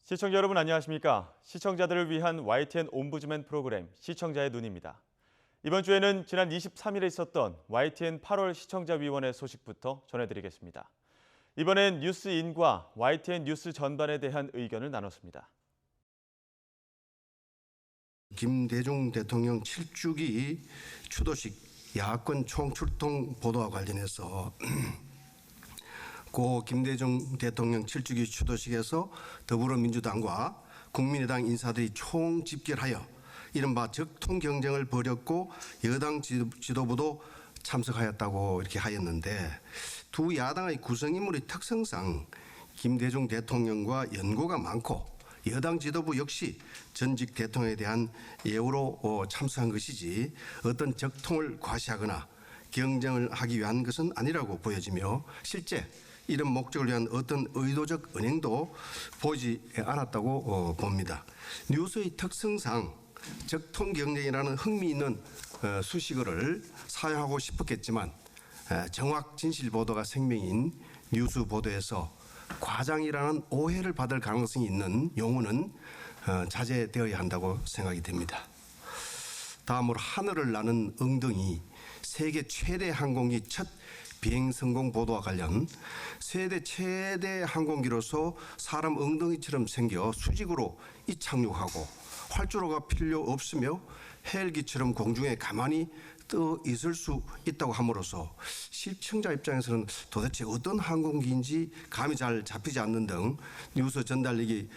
시청자 여러분 안녕하십니까? 시청자들을 위한 YTN 옴부즈맨 프로그램 시청자의 눈입니다. 이번 주에는 지난 23일에 있었던 YTN 8월 시청자위원회 소식부터 전해드리겠습니다. 이번엔 뉴스인과 YTN 뉴스 전반에 대한 의견을 나눴습니다. 김대중 대통령 7주기 추도식 야권 총출동 보도와 관련해서 고 김대중 대통령 7주기 추도식에서 더불어민주당과 국민의당 인사들이 총집결하여 이른바 적통 경쟁을 벌였고 여당 지도부도 참석하였다고 이렇게 하였는데 두 야당의 구성인물의 특성상 김대중 대통령과 연고가 많고 여당 지도부 역시 전직 대통령에 대한 예우로 참석한 것이지 어떤 적통을 과시하거나 경쟁을 하기 위한 것은 아니라고 보여지며 실제 이런 목적을 위한 어떤 의도적 은행도 보이지 않았다고 봅니다. 뉴스의 특성상 적통 경쟁이라는 흥미있는 수식어를 사용하고 싶었겠지만 정확 진실 보도가 생명인 뉴스 보도에서 과장이라는 오해를 받을 가능성이 있는 용어는 자제되어야 한다고 생각이 됩니다. 다음으로 하늘을 나는 엉덩이 세계 최대 항공기 첫 비행 성공 보도와 관련 세계 최대 항공기로서 사람 엉덩이처럼 생겨 수직으로 이착륙하고 활주로가 필요 없으며 헬기처럼 공중에 가만히 떠 있을 수 있다고 함으로써 시청자 입장에서는 도대체 어떤 항공기인지 감이 잘 잡히지 않는 등 뉴스 전달력이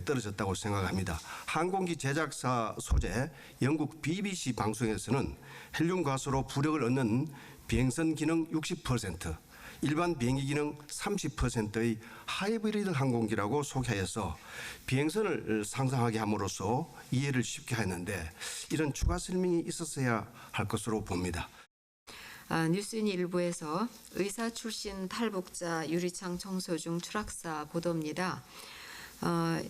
떨어졌다고 생각합니다. 항공기 제작사 소재 영국 BBC 방송에서는 헬륨 가스로 부력을 얻는 비행선 기능 60%, 일반 비행기 기능 30%의 하이브리드 항공기라고 소개해서 비행선을 상상하게 함으로써 이해를 쉽게 했는데 이런 추가 설명이 있었어야 할 것으로 봅니다. 뉴스인 일부에서 의사 출신 탈북자 유리창 청소 중 추락사 보도입니다.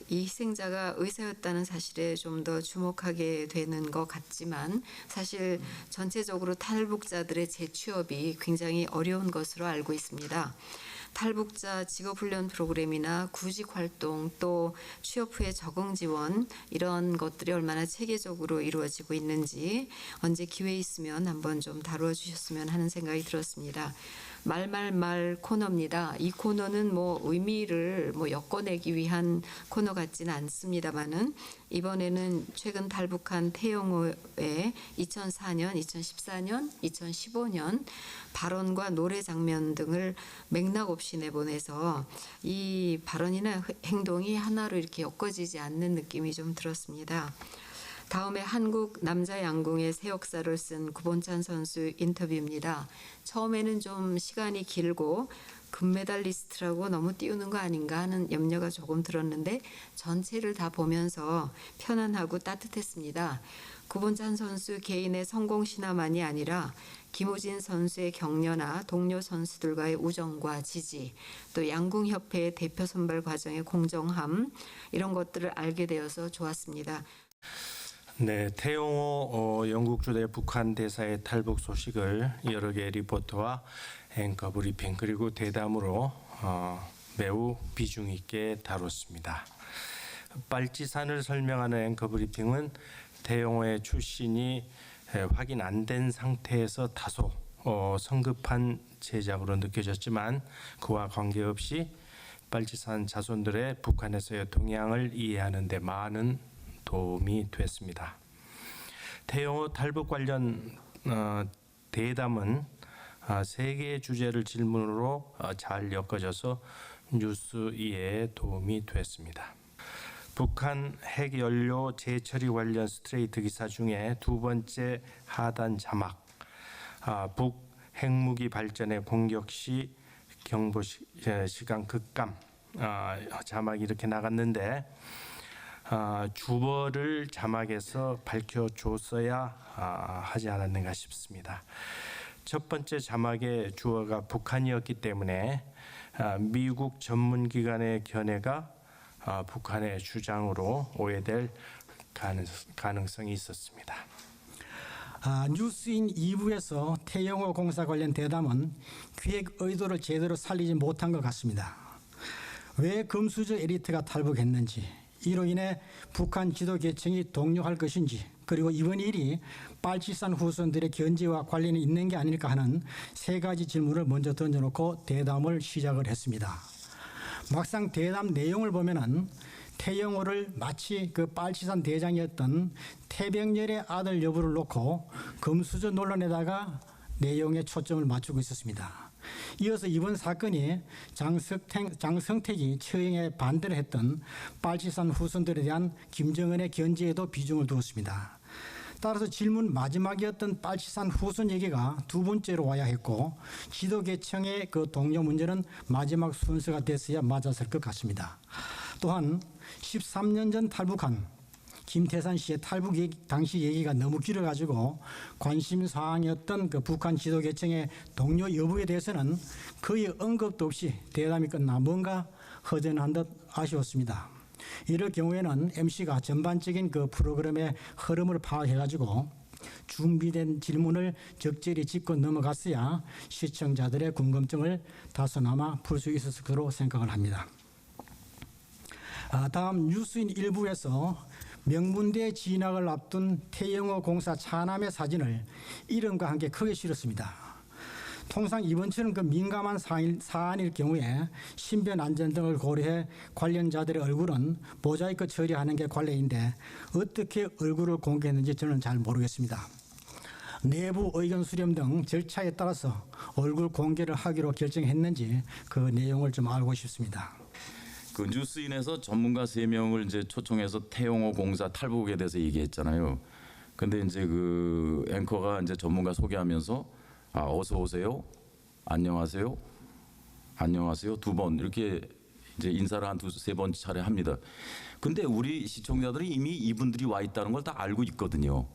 이 희생자가 의사였다는 사실에 좀 더 주목하게 되는 것 같지만 사실 전체적으로 탈북자들의 재취업이 굉장히 어려운 것으로 알고 있습니다. 탈북자 직업훈련 프로그램이나 구직 활동 또 취업 후의 적응 지원 이런 것들이 얼마나 체계적으로 이루어지고 있는지 언제 기회 있으면 한번 좀 다루어 주셨으면 하는 생각이 들었습니다. 말말말 코너입니다. 이 코너는 의미를 엮어내기 위한 코너 같지는 않습니다만은 이번에는 최근 탈북한 태영호의 2004년, 2014년, 2015년 발언과 노래 장면 등을 맥락 없이 내보내서 이 발언이나 행동이 하나로 이렇게 엮어지지 않는 느낌이 좀 들었습니다. 다음에 한국 남자 양궁의 새 역사를 쓴 구본찬 선수 인터뷰입니다. 처음에는 좀 시간이 길고 금메달리스트라고 너무 띄우는 거 아닌가 하는 염려가 조금 들었는데 전체를 다 보면서 편안하고 따뜻했습니다. 구본찬 선수 개인의 성공 신화만이 아니라 김우진 선수의 격려나 동료 선수들과의 우정과 지지, 또 양궁협회의 대표 선발 과정의 공정함 이런 것들을 알게 되어서 좋았습니다. 네, 태용호 영국 주재 북한 대사의 탈북 소식을 여러 개의 리포터와 앵커 브리핑 그리고 대담으로 매우 비중 있게 다뤘습니다. 빨치산을 설명하는 앵커 브리핑은 태용호의 출신이 확인 안 된 상태에서 다소 성급한 제작으로 느껴졌지만 그와 관계없이 빨치산 자손들의 북한에서의 동향을 이해하는 데 많은 도움이 됐습니다. 태용호 탈북 관련 대담은 세 개의 주제를 질문으로 잘 엮어져서 뉴스 이해에 도움이 됐습니다. 북한 핵연료 재처리 관련 스트레이트 기사 중에 두 번째 하단 자막 북 핵무기 발전의 공격 시 경보 시간 급감 자막이 이렇게 나갔는데 주어를 자막에서 밝혀줬어야 하지 않았는가 싶습니다. 첫 번째 자막의 주어가 북한이었기 때문에 미국 전문기관의 견해가 북한의 주장으로 오해될 가능성이 있었습니다. 뉴스인 2부에서 태영호 공사 관련 대담은 기획 의도를 제대로 살리지 못한 것 같습니다. 왜 금수저 엘리트가 탈북했는지, 이로 인해 북한 지도 계층이 동요할 것인지, 그리고 이번 일이 빨치산 후손들의 견제와 관련이 있는 게 아닐까 하는 세 가지 질문을 먼저 던져놓고 대담을 시작을 했습니다. 막상 대담 내용을 보면은 태영호를 마치 그 빨치산 대장이었던 태병렬의 아들 여부를 놓고 금수저 논란에다가 내용에 초점을 맞추고 있었습니다. 이어서 이번 사건이 장성택이 처형에 반대를 했던 빨치산 후손들에 대한 김정은의 견제에도 비중을 두었습니다. 따라서 질문 마지막이었던 빨치산 후손 얘기가 두 번째로 와야 했고, 지도계층의 그 동료 문제는 마지막 순서가 됐어야 맞았을 것 같습니다. 또한 13년 전 탈북한 김태산 씨의 탈북 당시 얘기가 너무 길어가지고 관심 사항이었던 그 북한 지도계층의 동료 여부에 대해서는 거의 언급도 없이 대담이 끝나 뭔가 허전한 듯 아쉬웠습니다. 이럴 경우에는 MC가 전반적인 그 프로그램의 흐름을 파악해가지고 준비된 질문을 적절히 짚고 넘어갔어야 시청자들의 궁금증을 다소나마 풀 수 있었을 거로 생각을 합니다. 다음 뉴스인 일부에서 명문대 진학을 앞둔 태영호 공사 차남의 사진을 이름과 함께 크게 실었습니다. 통상 이번처럼 그 민감한 사안일 경우에 신변 안전 등을 고려해 관련자들의 얼굴은 모자이크 처리하는 게 관례인데 어떻게 얼굴을 공개했는지 저는 잘 모르겠습니다. 내부 의견 수렴 등 절차에 따라서 얼굴 공개를 하기로 결정했는지 그 내용을 좀 알고 싶습니다. 그 뉴스인에서 전문가 3명을 이제 초청해서 태영호 공사 탈북에 대해서 얘기했잖아요. 근데 이제 그 앵커가 이제 전문가 소개하면서 어서 오세요, 안녕하세요, 안녕하세요 2번 이렇게 이제 인사를 한 2-3번 차례 합니다. 근데 우리 시청자들이 이미 이분들이 와 있다는 걸 다 알고 있거든요.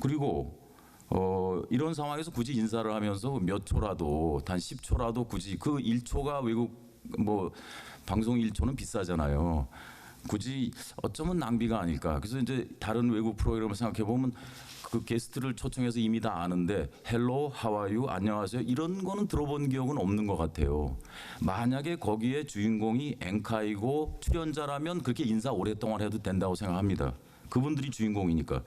그리고 이런 상황에서 굳이 인사를 하면서 몇 초라도 단 10초라도 굳이 그 1초가 외국 뭐 방송 1초는 비싸잖아요. 굳이 어쩌면 낭비가 아닐까. 그래서 이제 다른 외국 프로그램을 생각해 보면 그 게스트를 초청해서 이미 다 아는데 헬로, 하와이유, 안녕하세요 이런 거는 들어본 기억은 없는 것 같아요. 만약에 거기에 주인공이 앵카이고 출연자라면 그렇게 인사 오랫동안 해도 된다고 생각합니다. 그분들이 주인공이니까.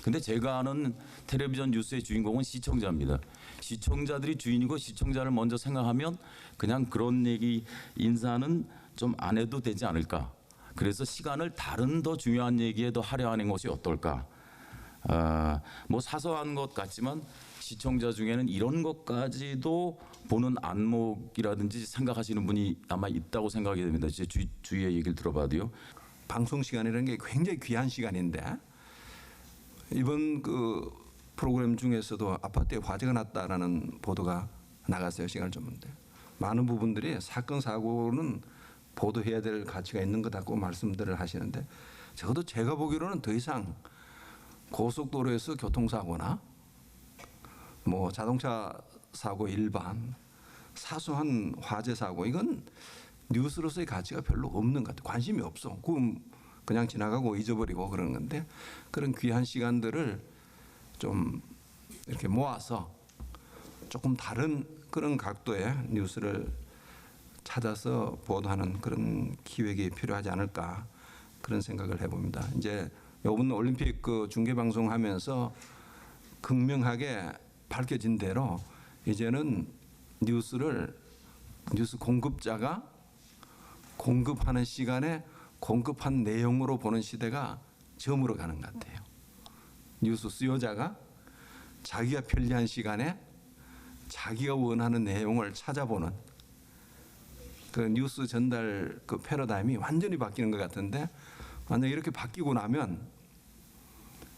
근데 제가 아는 텔레비전 뉴스의 주인공은 시청자입니다. 시청자들이 주인이고 시청자를 먼저 생각하면 그냥 그런 얘기 인사는 좀 안 해도 되지 않을까. 그래서 시간을 다른 더 중요한 얘기에 더 할애하는 것이 어떨까. 뭐 사소한 것 같지만 시청자 중에는 이런 것까지도 보는 안목이라든지 생각하시는 분이 아마 있다고 생각이 됩니다. 제 주위의 얘기를 들어봐도요. 방송 시간이라는 게 굉장히 귀한 시간인데 이번 그 프로그램 중에서도 아파트에 화재가 났다라는 보도가 나갔어요. 시간을 줬는데 많은 부분들이 사건 사고는 보도해야 될 가치가 있는 것 같고 말씀들을 하시는데 적어도 제가 보기로는 더 이상 고속도로에서 교통사고나 뭐 자동차 사고 일반 사소한 화재 사고 이건 뉴스로서의 가치가 별로 없는 것 같아요. 관심이 없어. 그냥 지나가고 잊어버리고 그러는 건데 그런 귀한 시간들을 좀 이렇게 모아서 조금 다른 그런 각도의 뉴스를 찾아서 보도하는 그런 기획이 필요하지 않을까 그런 생각을 해봅니다. 이제 이번 올림픽 그 중계 방송하면서 극명하게 밝혀진 대로 이제는 뉴스 공급자가 공급하는 시간에 공급한 내용으로 보는 시대가 저물어 가는 것 같아요. 뉴스 수요자가 자기가 편리한 시간에 자기가 원하는 내용을 찾아보는 그 뉴스 전달 그 패러다임이 완전히 바뀌는 것 같은데 만약 이렇게 바뀌고 나면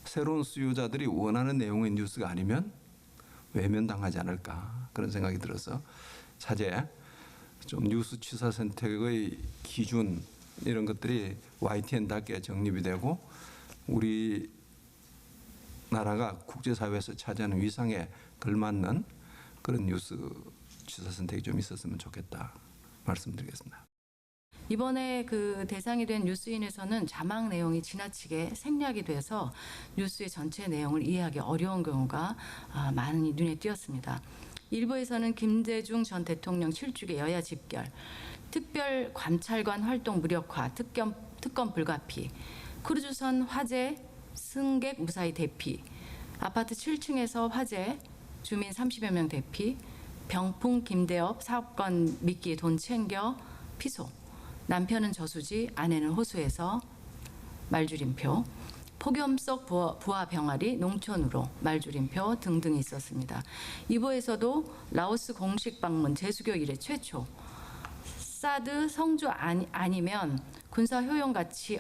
새로운 수요자들이 원하는 내용의 뉴스가 아니면 외면당하지 않을까 그런 생각이 들어서 차제 좀 뉴스 취사 선택의 기준 이런 것들이 YTN답게 정립이 되고 우리 나라가 국제사회에서 차지하는 위상에 걸맞는 그런 뉴스 취사 선택이 좀 있었으면 좋겠다 말씀드리겠습니다. 이번에 그 대상이 된 뉴스인에서는 자막 내용이 지나치게 생략이 돼서 뉴스의 전체 내용을 이해하기 어려운 경우가 많이 눈에 띄었습니다. 일부에서는 김대중 전 대통령 7주기 여야 집결, 특별 감찰관 활동 무력화, 특검 불가피, 크루즈선 화재 승객 무사히 대피, 아파트 7층에서 화재 주민 30여 명 대피, 병풍 김대엽 사업권 미끼 돈 챙겨 피소, 남편은 저수지 아내는 호수에서 말줄임표, 폭염 속 부하 병아리 농촌으로 말줄임표 등등 있었습니다. 2부에서도 라오스 공식 방문 제수교 이래 최초, 사드 성주 아니면 군사 효용 가치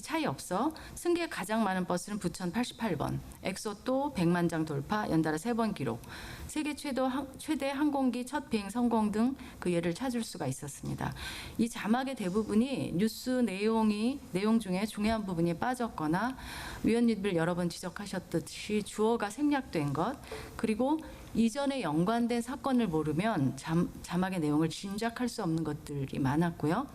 차이 없어 승객 가장 많은 버스는 부천 88번, 엑소또 100만 장 돌파 연달아 3번 기록, 세계 최대 항공기 첫 비행 성공 등 그 예를 찾을 수가 있었습니다. 이 자막의 대부분이 뉴스 내용 중에 중요한 부분이 빠졌거나 위원님들 여러 번 지적하셨듯이 주어가 생략된 것, 그리고 이전에 연관된 사건을 모르면 자막의 내용을 짐작할 수 없는 것들이 많았고요.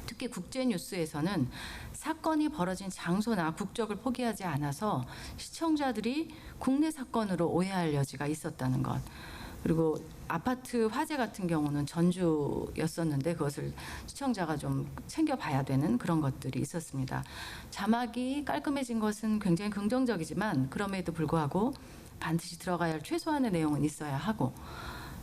특히 국제뉴스에서는 사건이 벌어진 장소나 국적을 포기하지 않아서 시청자들이 국내 사건으로 오해할 여지가 있었다는 것. 그리고 아파트 화재 같은 경우는 전주였었는데 그것을 시청자가 좀 챙겨봐야 되는 그런 것들이 있었습니다. 자막이 깔끔해진 것은 굉장히 긍정적이지만 그럼에도 불구하고 반드시 들어가야 할 최소한의 내용은 있어야 하고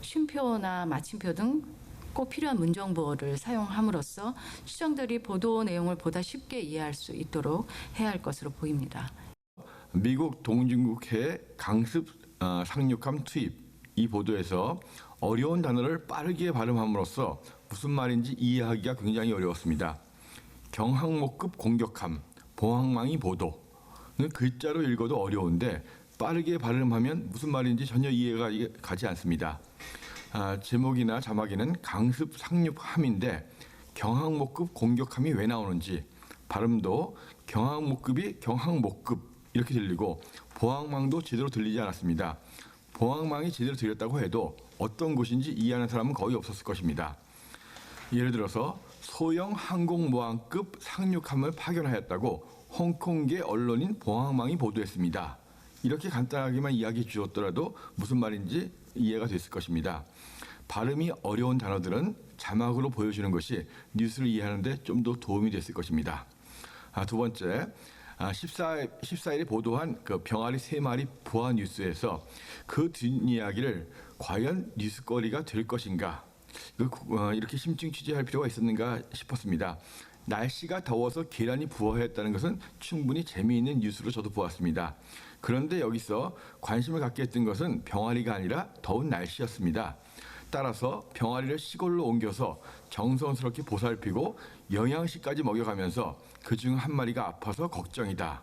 쉼표나 마침표 등 꼭 필요한 문정보를 사용함으로써 시청자들이 보도 내용을 보다 쉽게 이해할 수 있도록 해야 할 것으로 보입니다. 미국 동진국해 강습 상륙함 투입 이 보도에서 어려운 단어를 빠르게 발음함으로써 무슨 말인지 이해하기가 굉장히 어려웠습니다. 경항모급 공격함, 보항망이 보도는 글자로 읽어도 어려운데 빠르게 발음하면 무슨 말인지 전혀 이해가 가지 않습니다. 제목이나 자막에는 강습 상륙함인데 경항모급 공격함이 왜 나오는지 발음도 경항모급이 경항모급 이렇게 들리고 보항망도 제대로 들리지 않았습니다. 보항망이 제대로 들렸다고 해도 어떤 곳인지 이해하는 사람은 거의 없었을 것입니다. 예를 들어서 소형 항공모함급 상륙함을 파견하였다고 홍콩계 언론인 보항망이 보도했습니다. 이렇게 간단하게만 이야기해 주었더라도 무슨 말인지 이해가 됐을 것입니다. 발음이 어려운 단어들은 자막으로 보여주는 것이 뉴스를 이해하는 데 좀 더 도움이 됐을 것입니다. 두 번째, 14일에 보도한 그 병아리 3마리 부하 뉴스에서 그 뒷이야기를 과연 뉴스거리가 될 것인가 이렇게 심층 취재할 필요가 있었는가 싶었습니다. 날씨가 더워서 계란이 부화했다는 것은 충분히 재미있는 뉴스로 저도 보았습니다. 그런데 여기서 관심을 갖게 했던 것은 병아리가 아니라 더운 날씨였습니다. 따라서 병아리를 시골로 옮겨서 정성스럽게 보살피고 영양식까지 먹여가면서 그중 한 마리가 아파서 걱정이다.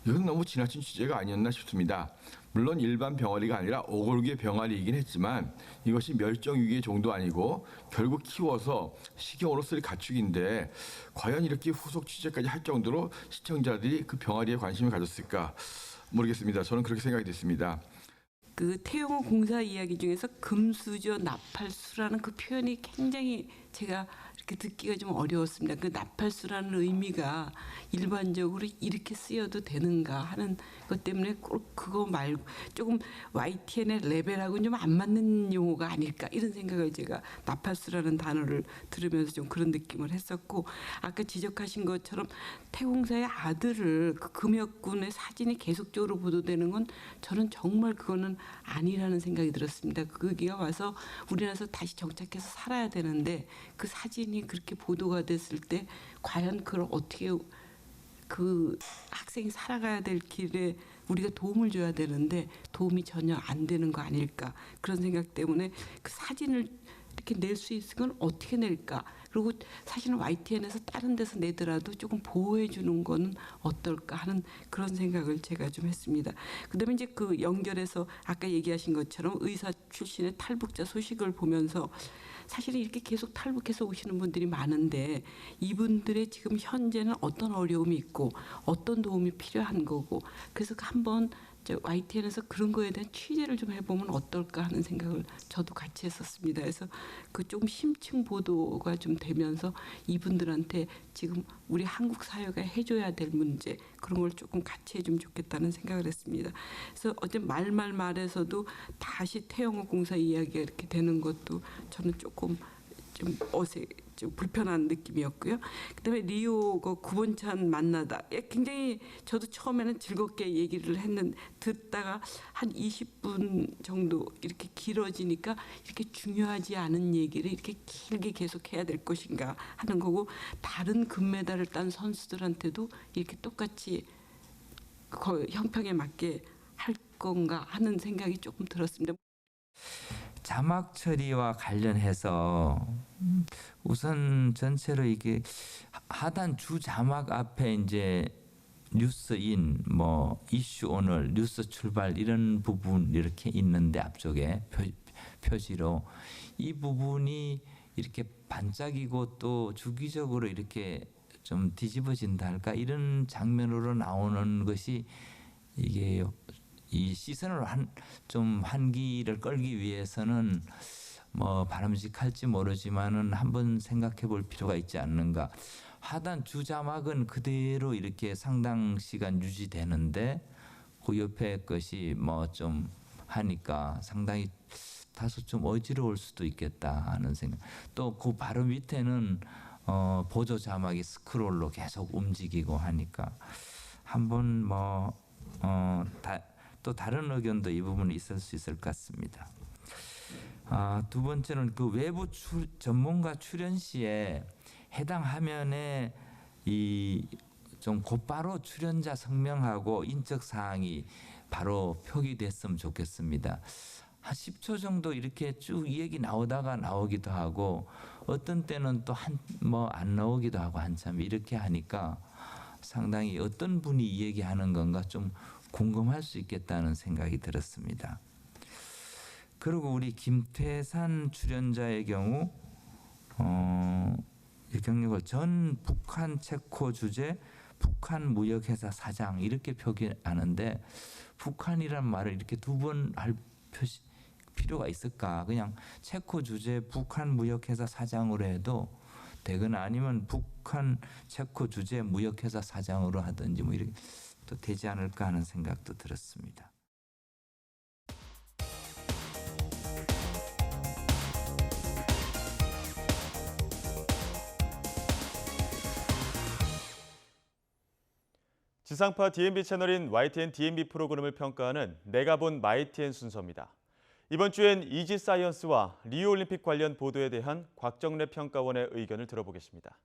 이건 너무 지나친 취재가 아니었나 싶습니다. 물론 일반 병아리가 아니라 오골계 병아리이긴 했지만 이것이 멸종위기의 정도 아니고 결국 키워서 식용으로 쓸 가축인데 과연 이렇게 후속 취재까지 할 정도로 시청자들이 그 병아리에 관심을 가졌을까 모르겠습니다. 저는 그렇게 생각이 됐습니다. 그 태영호 공사 이야기 중에서 금수저 나팔수라는 그 표현이 굉장히 제가 이렇게 듣기가 좀 어려웠습니다. 그 나팔수라는 의미가 일반적으로 이렇게 쓰여도 되는가 하는 것 때문에 꼭 그거 말고 조금 YTN의 레벨하고는 좀 안 맞는 용어가 아닐까 이런 생각을 제가 나팔수라는 단어를 들으면서 좀 그런 느낌을 했었고 아까 지적하신 것처럼 태공사의 아들을 그 금역군의 사진이 계속적으로 보도되는 건 저는 정말 그거는 아니라는 생각이 들었습니다. 거기가 와서 우리나라에서 다시 정착해서 살아야 되는데 그 사진이 그렇게 보도가 됐을 때 과연 그걸 어떻게 그 학생이 살아가야 될 길에 우리가 도움을 줘야 되는데 도움이 전혀 안 되는 거 아닐까 그런 생각 때문에 그 사진을 이렇게 낼 수 있는 건 어떻게 낼까 그리고 사실은 YTN에서 다른 데서 내더라도 조금 보호해 주는 거는 어떨까 하는 그런 생각을 제가 좀 했습니다. 그다음에 이제 그 연결해서 아까 얘기하신 것처럼 의사 출신의 탈북자 소식을 보면서 사실은 이렇게 계속 탈북해서 오시는 분들이 많은데 이분들의 지금 현재는 어떤 어려움이 있고 어떤 도움이 필요한 거고 그래서 한번 YTN에서 그런 거에 대한 취재를 좀 해보면 어떨까 하는 생각을 저도 같이 했었습니다. 그래서 그 좀 심층 보도가 좀 되면서 이분들한테 지금 우리 한국 사회가 해줘야 될 문제 그런 걸 조금 같이 해주면 좋겠다는 생각을 했습니다. 그래서 어제 말에서도 다시 태영호 공사 이야기가 이렇게 되는 것도 저는 조금 좀 좀 불편한 느낌이었고요. 그다음에 리오 그 구본찬 만나다 굉장히 저도 처음에는 즐겁게 얘기를 했는데 듣다가 한 20분 정도 이렇게 길어지니까 이렇게 중요하지 않은 얘기를 이렇게 길게 계속 해야 될 것인가 하는 거고, 다른 금메달을 딴 선수들한테도 이렇게 똑같이 형평에 맞게 할 건가 하는 생각이 조금 들었습니다. 자막 처리와 관련해서 우선 전체로 이게 하단 주 자막 앞에 이제 뉴스인, 뭐 이슈 오늘, 뉴스 출발 이런 부분 이렇게 있는데 앞쪽에 표시로 이 부분이 이렇게 반짝이고 또 주기적으로 이렇게 좀 뒤집어진다 할까, 이런 장면으로 나오는 것이 이게 이 시선을 좀 한기를 끌기 위해서는 뭐 바람직할지 모르지만은 한번 생각해 볼 필요가 있지 않는가. 하단 주자막은 그대로 이렇게 상당 시간 유지되는데 그 옆에 것이 뭐 좀 하니까 상당히 다소 좀 어지러울 수도 있겠다 하는 생각. 또 그 바로 밑에는 보조 자막이 스크롤로 계속 움직이고 하니까 한번 또 다른 의견도 이 부분에 있을 수 있을 것 같습니다. 두 번째는 그 외부 전문가 출연 시에 해당 화면에 이 좀 곧바로 출연자 성명하고 인적 사항이 바로 표기됐으면 좋겠습니다. 한 10초 정도 이렇게 쭉 이 얘기 나오다가 나오기도 하고, 어떤 때는 또 안 나오기도 하고 한참 이렇게 하니까 상당히 어떤 분이 이 얘기하는 건가 좀 궁금할 수 있겠다는 생각이 들었습니다. 그리고 우리 김태산 출연자의 경우 경력을 전 북한 체코 주재 북한 무역회사 사장 이렇게 표기하는데, 북한이란 말을 이렇게 두 번 할 필요가 있을까? 그냥 체코 주재 북한 무역회사 사장으로 해도 되거나 아니면 북한 체코 주재 무역회사 사장으로 하든지 뭐 이렇게 또 되지 않을까 하는 생각도 들었습니다. 지상파 DMB 채널인 YTN DMB 프로그램을 평가하는 내가 본 마이TN 순서입니다. 이번 주엔 이지사이언스와 리우올림픽 관련 보도에 대한 곽정래 평가원의 의견을 들어보겠습니다.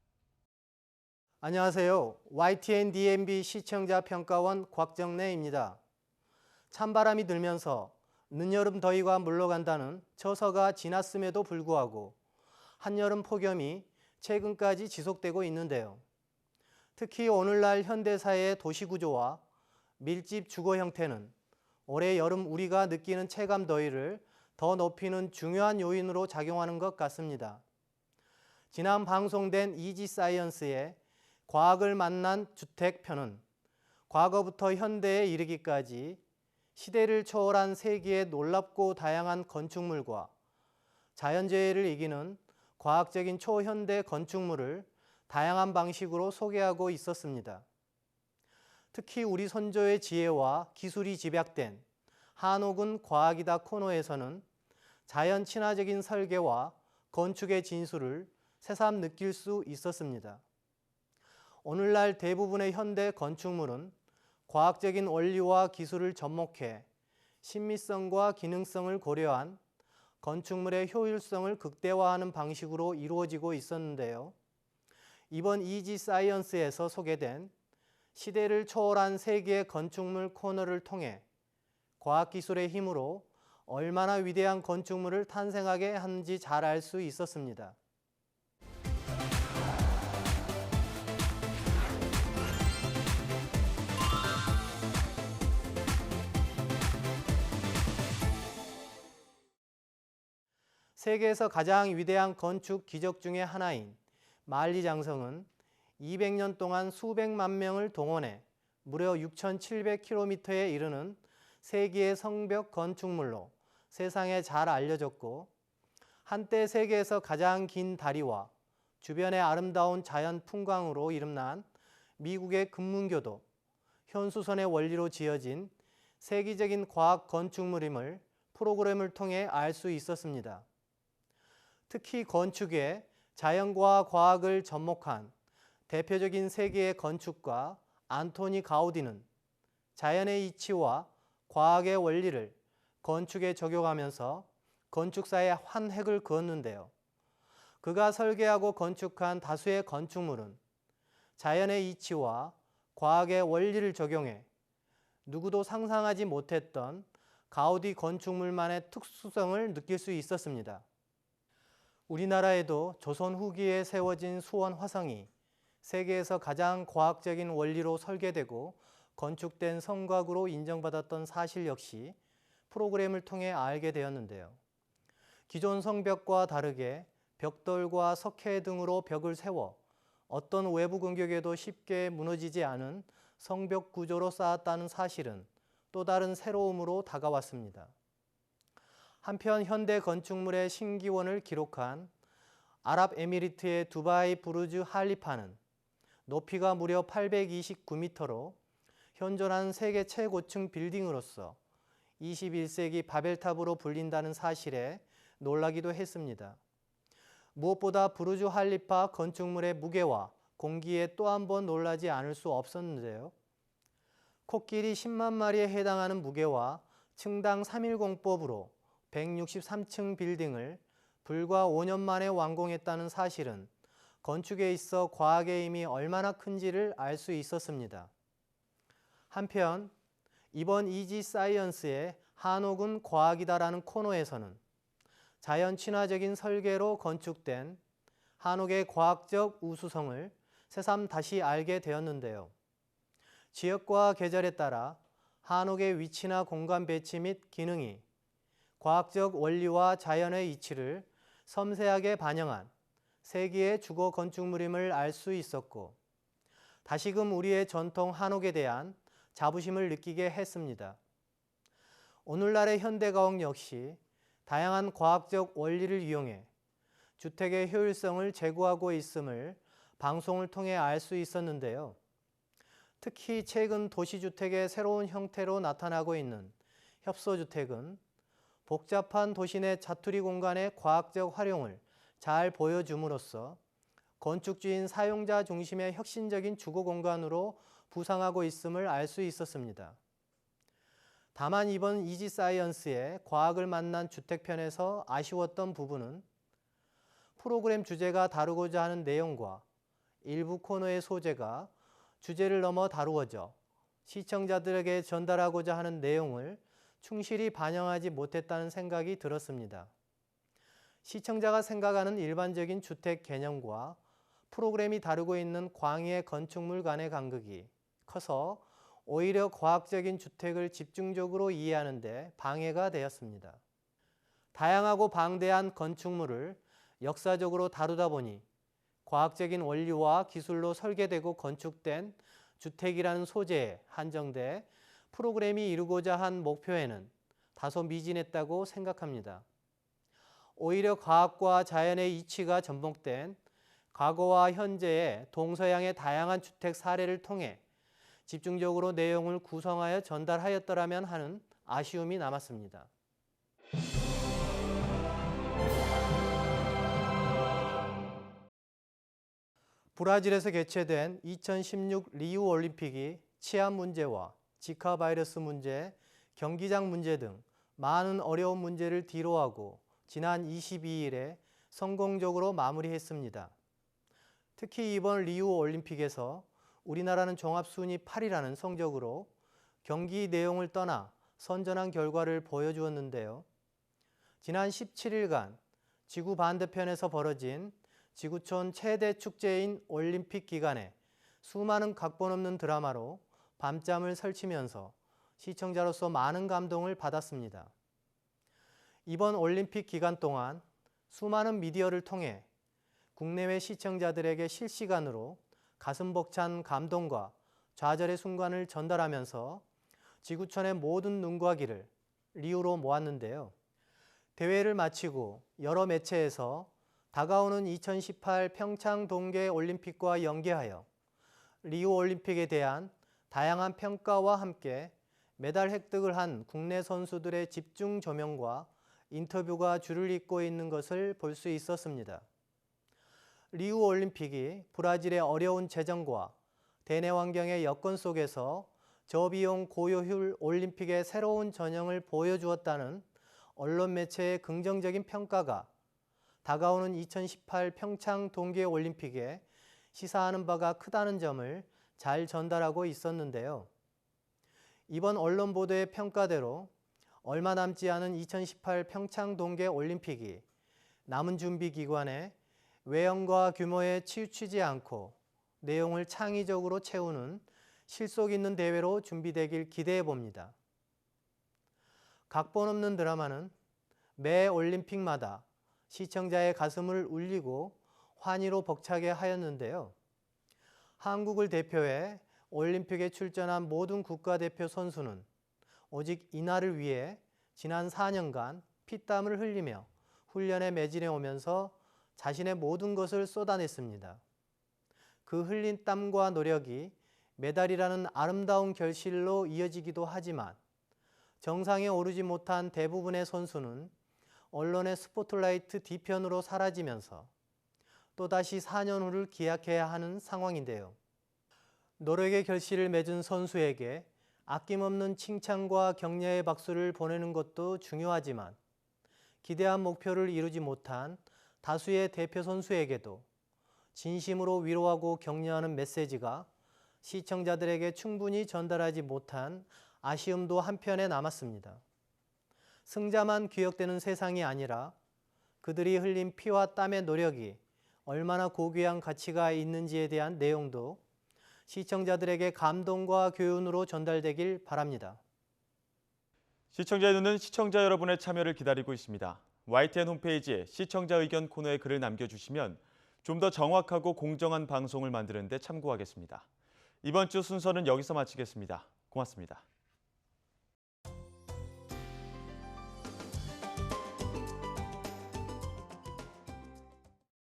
안녕하세요. YTN DMB 시청자 평가원 곽정래입니다. 찬바람이 들면서 늦여름 더위가 물러간다는 처서가 지났음에도 불구하고 한여름 폭염이 최근까지 지속되고 있는데요. 특히 오늘날 현대사회의 도시구조와 밀집 주거 형태는 올해 여름 우리가 느끼는 체감 더위를 더 높이는 중요한 요인으로 작용하는 것 같습니다. 지난 방송된 이지사이언스의 과학을 만난 주택편은 과거부터 현대에 이르기까지 시대를 초월한 세기의 놀랍고 다양한 건축물과 자연재해를 이기는 과학적인 초현대 건축물을 다양한 방식으로 소개하고 있었습니다. 특히 우리 선조의 지혜와 기술이 집약된 한옥은 과학이다 코너에서는 자연 친화적인 설계와 건축의 진수를 새삼 느낄 수 있었습니다. 오늘날 대부분의 현대 건축물은 과학적인 원리와 기술을 접목해 신미성과 기능성을 고려한 건축물의 효율성을 극대화하는 방식으로 이루어지고 있었는데요. 이번 이지사이언스에서 소개된 시대를 초월한 세계의 건축물 코너를 통해 과학기술의 힘으로 얼마나 위대한 건축물을 탄생하게 하는지 잘 알 수 있었습니다. 세계에서 가장 위대한 건축 기적 중의 하나인 만리장성은 200년 동안 수백만 명을 동원해 무려 6,700km에 이르는 세계의 성벽 건축물로 세상에 잘 알려졌고, 한때 세계에서 가장 긴 다리와 주변의 아름다운 자연 풍광으로 이름난 미국의 금문교도 현수선의 원리로 지어진 세계적인 과학 건축물임을 프로그램을 통해 알 수 있었습니다. 특히 건축의 자연과 과학을 접목한 대표적인 세계의 건축가 안토니 가우디는 자연의 이치와 과학의 원리를 건축에 적용하면서 건축사의 한 획을 그었는데요. 그가 설계하고 건축한 다수의 건축물은 자연의 이치와 과학의 원리를 적용해 누구도 상상하지 못했던 가우디 건축물만의 특수성을 느낄 수 있었습니다. 우리나라에도 조선 후기에 세워진 수원 화성이 세계에서 가장 과학적인 원리로 설계되고 건축된 성곽으로 인정받았던 사실 역시 프로그램을 통해 알게 되었는데요. 기존 성벽과 다르게 벽돌과 석회 등으로 벽을 세워 어떤 외부 공격에도 쉽게 무너지지 않은 성벽 구조로 쌓았다는 사실은 또 다른 새로움으로 다가왔습니다. 한편 현대 건축물의 신기원을 기록한 아랍에미리트의 두바이 부르즈 할리파는 높이가 무려 829m로 현존한 세계 최고층 빌딩으로서 21세기 바벨탑으로 불린다는 사실에 놀라기도 했습니다. 무엇보다 부르즈 할리파 건축물의 무게와 공기에 또 한 번 놀라지 않을 수 없었는데요. 코끼리 10만 마리에 해당하는 무게와 층당 310법으로 163층 빌딩을 불과 5년 만에 완공했다는 사실은 건축에 있어 과학의 힘이 얼마나 큰지를 알 수 있었습니다. 한편 이번 이지 사이언스의 한옥은 과학이다라는 코너에서는 자연 친화적인 설계로 건축된 한옥의 과학적 우수성을 새삼 다시 알게 되었는데요. 지역과 계절에 따라 한옥의 위치나 공간 배치 및 기능이 과학적 원리와 자연의 이치를 섬세하게 반영한 세계의 주거 건축물임을 알 수 있었고 다시금 우리의 전통 한옥에 대한 자부심을 느끼게 했습니다. 오늘날의 현대가옥 역시 다양한 과학적 원리를 이용해 주택의 효율성을 제고하고 있음을 방송을 통해 알 수 있었는데요. 특히 최근 도시주택의 새로운 형태로 나타나고 있는 협소주택은 복잡한 도시 내 자투리 공간의 과학적 활용을 잘 보여줌으로써 건축주인 사용자 중심의 혁신적인 주거 공간으로 부상하고 있음을 알 수 있었습니다. 다만 이번 이지 사이언스의 과학을 만난 주택편에서 아쉬웠던 부분은 프로그램 주제가 다루고자 하는 내용과 일부 코너의 소재가 주제를 넘어 다루어져 시청자들에게 전달하고자 하는 내용을 충실히 반영하지 못했다는 생각이 들었습니다. 시청자가 생각하는 일반적인 주택 개념과 프로그램이 다루고 있는 광의의 건축물 간의 간극이 커서 오히려 과학적인 주택을 집중적으로 이해하는 데 방해가 되었습니다. 다양하고 방대한 건축물을 역사적으로 다루다 보니 과학적인 원리와 기술로 설계되고 건축된 주택이라는 소재에 한정돼 프로그램이 이루고자 한 목표에는 다소 미진했다고 생각합니다. 오히려 과학과 자연의 이치가 접목된 과거와 현재의 동서양의 다양한 주택 사례를 통해 집중적으로 내용을 구성하여 전달하였더라면 하는 아쉬움이 남았습니다. 브라질에서 개최된 2016 리우 올림픽이 치안 문제와 지카 바이러스 문제, 경기장 문제 등 많은 어려운 문제를 뒤로하고 지난 22일에 성공적으로 마무리했습니다. 특히 이번 리우 올림픽에서 우리나라는 종합순위 8위라는 성적으로 경기 내용을 떠나 선전한 결과를 보여주었는데요. 지난 17일간 지구 반대편에서 벌어진 지구촌 최대 축제인 올림픽 기간에 수많은 각본 없는 드라마로 밤잠을 설치면서 시청자로서 많은 감동을 받았습니다. 이번 올림픽 기간 동안 수많은 미디어를 통해 국내외 시청자들에게 실시간으로 가슴 벅찬 감동과 좌절의 순간을 전달하면서 지구촌의 모든 눈과 귀를 리우로 모았는데요. 대회를 마치고 여러 매체에서 다가오는 2018 평창 동계 올림픽과 연계하여 리우 올림픽에 대한 다양한 평가와 함께 메달 획득을 한 국내 선수들의 집중 조명과 인터뷰가 줄을 잇고 있는 것을 볼 수 있었습니다. 리우 올림픽이 브라질의 어려운 재정과 대내 환경의 여건 속에서 저비용 고효율 올림픽의 새로운 전형을 보여주었다는 언론 매체의 긍정적인 평가가 다가오는 2018 평창 동계올림픽에 시사하는 바가 크다는 점을 잘 전달하고 있었는데요. 이번 언론 보도의 평가대로 얼마 남지 않은 2018 평창 동계올림픽이 남은 준비 기간에 외형과 규모에 치우치지 않고 내용을 창의적으로 채우는 실속 있는 대회로 준비되길 기대해 봅니다. 각본 없는 드라마는 매 올림픽마다 시청자의 가슴을 울리고 환희로 벅차게 하였는데요. 한국을 대표해 올림픽에 출전한 모든 국가대표 선수는 오직 이날을 위해 지난 4년간 피땀을 흘리며 훈련에 매진해 오면서 자신의 모든 것을 쏟아냈습니다. 그 흘린 땀과 노력이 메달이라는 아름다운 결실로 이어지기도 하지만 정상에 오르지 못한 대부분의 선수는 언론의 스포트라이트 뒤편으로 사라지면서 또다시 4년 후를 기약해야 하는 상황인데요. 노력의 결실을 맺은 선수에게 아낌없는 칭찬과 격려의 박수를 보내는 것도 중요하지만 기대한 목표를 이루지 못한 다수의 대표 선수에게도 진심으로 위로하고 격려하는 메시지가 시청자들에게 충분히 전달하지 못한 아쉬움도 한편에 남았습니다. 승자만 기억되는 세상이 아니라 그들이 흘린 피와 땀의 노력이 얼마나 고귀한 가치가 있는지에 대한 내용도 시청자들에게 감동과 교훈으로 전달되길 바랍니다. 시청자의 눈은 시청자 여러분의 참여를 기다리고 있습니다. YTN 홈페이지에 시청자 의견 코너에 글을 남겨주시면 좀 더 정확하고 공정한 방송을 만드는 데 참고하겠습니다. 이번 주 순서는 여기서 마치겠습니다. 고맙습니다.